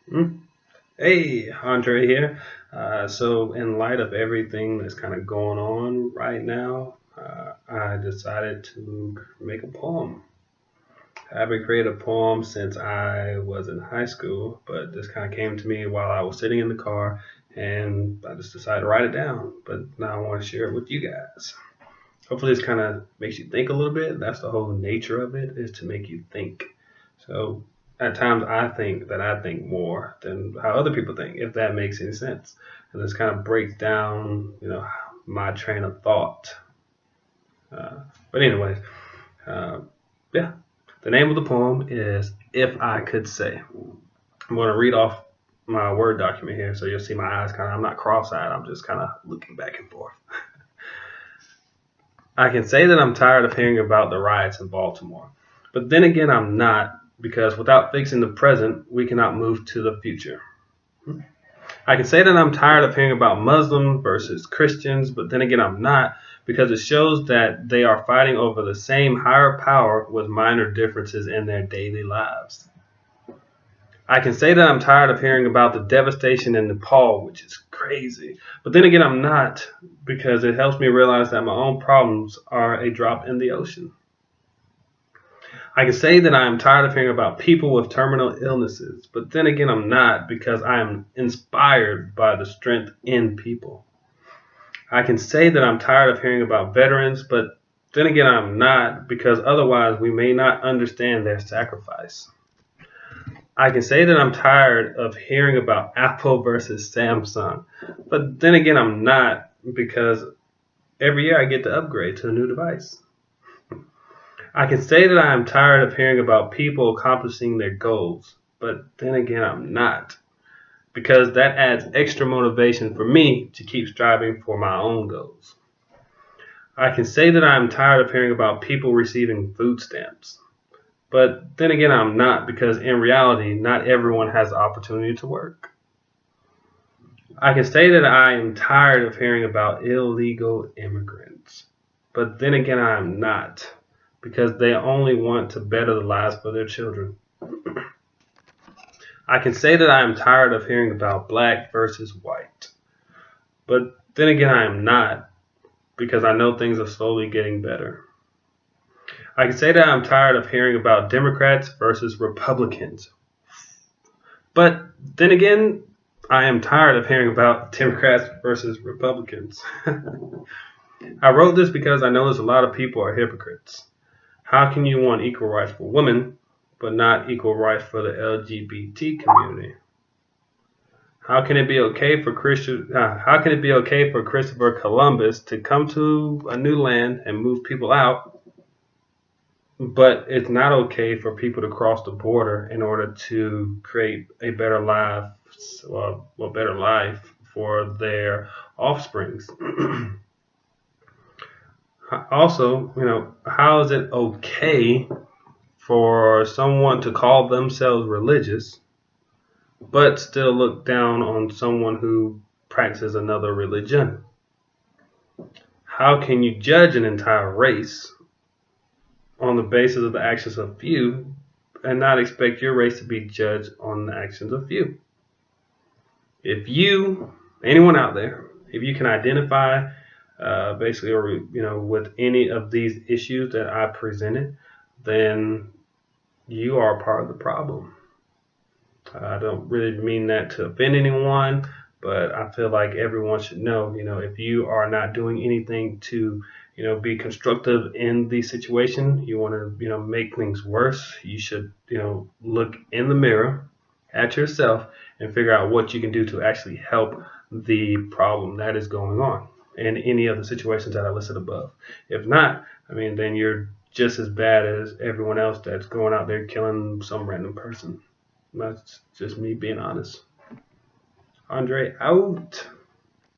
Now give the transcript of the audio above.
Hmm. Hey, Andre here. So, in light of everything that's kind of going on right now, I decided to make a poem. I haven't created a poem since I was in high school, but this kind of came to me while I was sitting in the car, and I just decided to write it down. But now I want to share it with you guys. Hopefully, this kind of makes you think a little bit. That's the whole nature of it, is to make you think. So at times I think more than how other people think, if that makes any sense. And this kind of breaks down, my train of thought. But anyways, uh, yeah. The name of the poem is If I Could Say. I'm going to read off my Word document here, so you'll see my eyes kind of, I'm not cross-eyed, I'm just kind of looking back and forth. I can say that I'm tired of hearing about the riots in Baltimore. But then again, I'm not, because without fixing the present, we cannot move to the future. I can say that I'm tired of hearing about Muslims versus Christians, but then again, I'm not, because it shows that they are fighting over the same higher power with minor differences in their daily lives. I can say that I'm tired of hearing about the devastation in Nepal, which is crazy. But then again, I'm not, because it helps me realize that my own problems are a drop in the ocean. I can say that I am tired of hearing about people with terminal illnesses, but then again, I'm not, because I am inspired by the strength in people. I can say that I'm tired of hearing about veterans, but then again, I'm not, because otherwise we may not understand their sacrifice. I can say that I'm tired of hearing about Apple versus Samsung, but then again, I'm not, because every year I get to upgrade to a new device. I can say that I am tired of hearing about people accomplishing their goals, but then again, I'm not, because that adds extra motivation for me to keep striving for my own goals. I can say that I am tired of hearing about people receiving food stamps, but then again, I'm not, because in reality, not everyone has the opportunity to work. I can say that I am tired of hearing about illegal immigrants, but then again, I am not, because they only want to better the lives for their children. I can say that I am tired of hearing about black versus white, but then again, I am not, because I know things are slowly getting better. I can say that I'm tired of hearing about Democrats versus Republicans, but then again, I am tired of hearing about Democrats versus Republicans. I wrote this because I know there's a lot of people are hypocrites. How can you want equal rights for women, but not equal rights for the LGBT community? How can it be okay for How can it be okay for Christopher Columbus to come to a new land and move people out, but it's not okay for people to cross the border in order to create a better life, better life for their offsprings? Also, how is it okay for someone to call themselves religious, but still look down on someone who practices another religion? How can you judge an entire race on the basis of the actions of few and not expect your race to be judged on the actions of few? If you, anyone out there, if you can identify basically, or with any of these issues that I presented, then you are part of the problem. I don't really mean that to offend anyone, but I feel like everyone should know, if you are not doing anything to, be constructive in the situation, you want to, make things worse, you should, look in the mirror at yourself and figure out what you can do to actually help the problem that is going on in any of the situations that I listed above. If not, then you're just as bad as everyone else that's going out there killing some random person. That's just me being honest. Andre out.